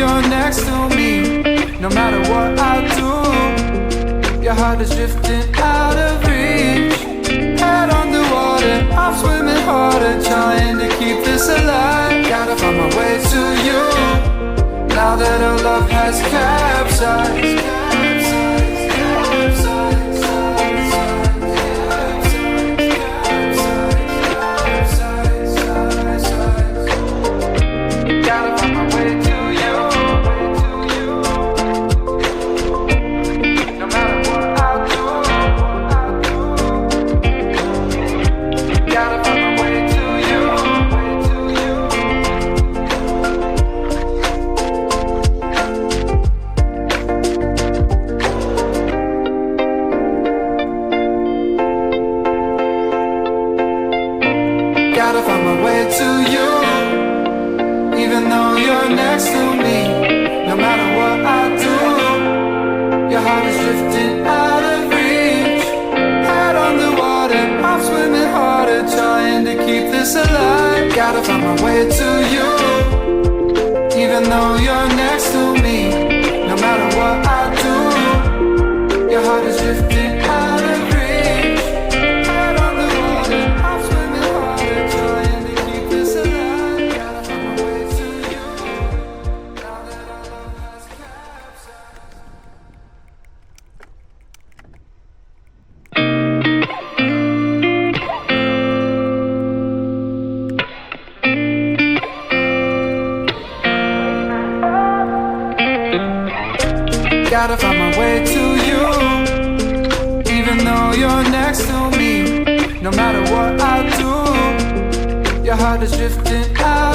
you're next to me, no matter what I do, your heart is drifting out of reach. Head underwater, I'm swimming harder, trying to keep this alive. Gotta find my way to you, now that our love has capsized. Gotta find my way to you, even though you're next to me. No matter what I do, your heart is drifting out of reach. Head on the water, I'm swimming harder, trying to keep this alive. Gotta find my way to you, even though you're next to me. No matter what I do, your heart is drifting out of reach. Head on the water, I'm swimming harder, trying to keep this alive. Gotta find my way to you, now that our love has capsized. Gotta find my way to you, even though you're next to me. No matter what I do, your heart is drifting out